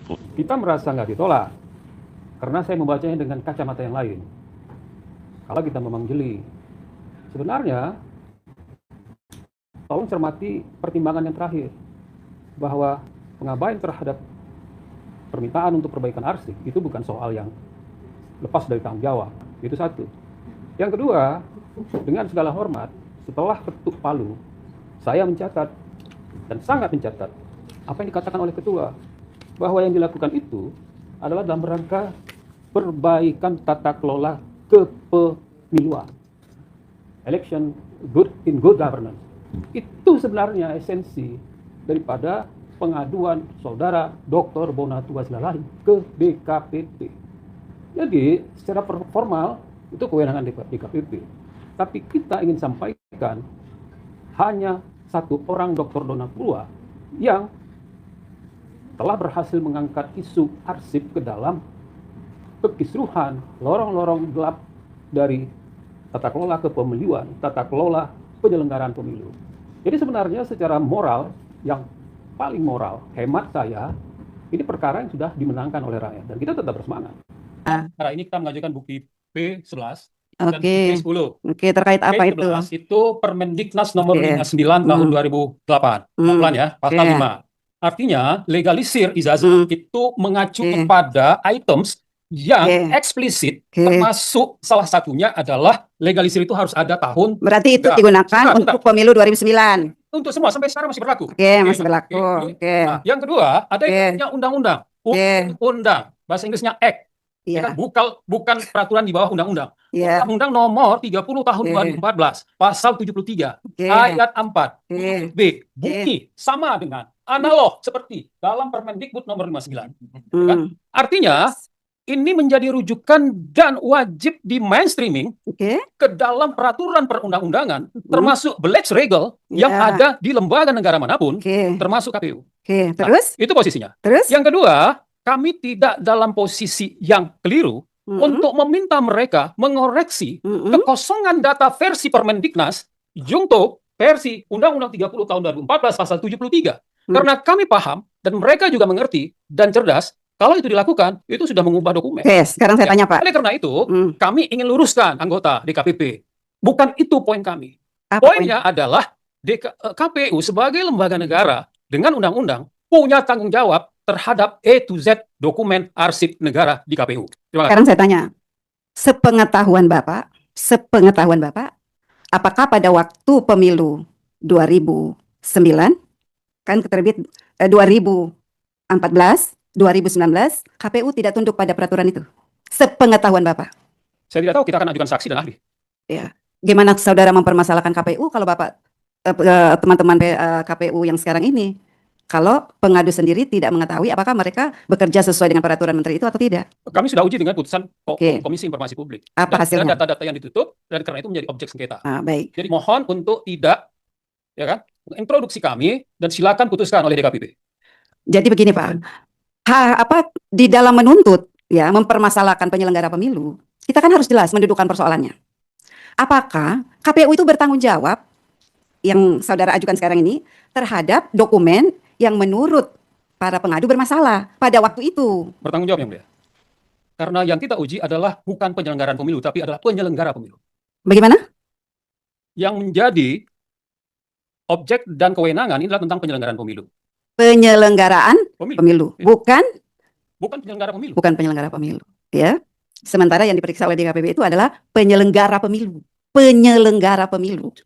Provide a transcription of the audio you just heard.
Kita merasa nggak ditolak, karena saya membacanya dengan kacamata yang lain. Kalau kita memang jeli, sebenarnya tolong cermati pertimbangan yang terakhir, bahwa pengabaian terhadap permintaan untuk perbaikan arsip itu bukan soal yang lepas dari tanggung jawab. Itu satu. Yang kedua, dengan segala hormat, setelah ketuk palu, saya mencatat dan sangat mencatat apa yang dikatakan oleh ketua, bahwa yang dilakukan itu adalah dalam rangka perbaikan tata kelola kepemiluan, election good in good governance. Itu sebenarnya esensi daripada pengaduan saudara Dr. Bonatua Silalahi ke DKPP. Jadi secara formal itu kewenangan DKPP, tapi kita ingin sampaikan hanya satu orang, Dr. Donatua, yang telah berhasil mengangkat isu arsip ke dalam kekisruhan, lorong-lorong gelap dari tata kelola kepemiluan, tata kelola penyelenggaraan pemilu. Jadi sebenarnya secara moral, yang paling moral, hemat saya, ini perkara yang sudah dimenangkan oleh rakyat, dan kita tetap bersemangat. Nah, ini kita mengajukan bukti P11 dan P10. Oke, terkait apa itu? P11 itu Permendiknas nomor 59 tahun 2008. Pelan ya, pasal 5. Artinya legalisir ijazah itu mengacu kepada items yang eksplisit, termasuk salah satunya adalah legalisir itu harus ada tahun. Berarti itu digunakan untuk pemilu 2009. Untuk semua, sampai sekarang masih berlaku. Masih berlaku. Nah, yang kedua, ada yang namanya undang-undang. Undang, bahasa Inggrisnya Act. Bukan peraturan di bawah undang-undang. Undang-undang nomor 30 tahun 2014, pasal 73, ayat 4, B, bukti sama dengan analog seperti dalam Permendikbud nomor 59. Kan? Artinya, ini menjadi rujukan dan wajib di mainstreaming ke dalam peraturan perundang-undangan, termasuk Black's Regal yang ada di lembaga negara manapun, termasuk KPU. Terus? Nah, itu posisinya. Terus? Yang kedua, kami tidak dalam posisi yang keliru untuk meminta mereka mengoreksi kekosongan data versi Permendiknas junto versi Undang-Undang 30 tahun 2014 pasal 73. Karena kami paham dan mereka juga mengerti dan cerdas, kalau itu dilakukan, itu sudah mengubah dokumen. Sekarang saya tanya Pak. Oleh karena itu, kami ingin luruskan anggota DKPP. Bukan itu poin kami. Poinnya adalah KPU sebagai lembaga negara dengan undang-undang punya tanggung jawab terhadap A to Z dokumen arsip negara di KPU. Sekarang saya tanya, sepengetahuan Bapak, apakah pada waktu pemilu 2009, kan terbit 2014, 2019, KPU tidak tunduk pada peraturan itu? Sepengetahuan Bapak. Saya tidak tahu, kita akan ajukan saksi dan ahli. Ya, gimana saudara mempermasalahkan KPU kalau Bapak, teman-teman KPU yang sekarang ini, kalau pengadu sendiri tidak mengetahui apakah mereka bekerja sesuai dengan peraturan menteri itu atau tidak? Kami sudah uji dengan putusan Komisi Informasi Publik. Apa hasilnya? Data-data yang ditutup dan karena itu menjadi objek sengketa. Baik. Jadi mohon untuk tidak, ya kan, introduksi kami dan silakan putuskan oleh DKPP. Jadi begini Pak, di dalam menuntut, ya, mempermasalahkan penyelenggara pemilu, kita kan harus jelas mendudukkan persoalannya. Apakah KPU itu bertanggung jawab yang saudara ajukan sekarang ini terhadap dokumen yang menurut para pengadu bermasalah pada waktu itu? Bertanggung jawab yang mulia. Karena yang kita uji adalah bukan penyelenggaraan pemilu, tapi adalah penyelenggara pemilu. Bagaimana? Yang menjadi objek dan kewenangan ini adalah tentang penyelenggaraan pemilu. Penyelenggaraan pemilu. Bukan penyelenggara pemilu. Bukan penyelenggara pemilu. Ya. Sementara yang diperiksa oleh DKPP itu adalah penyelenggara pemilu. Penyelenggara pemilu.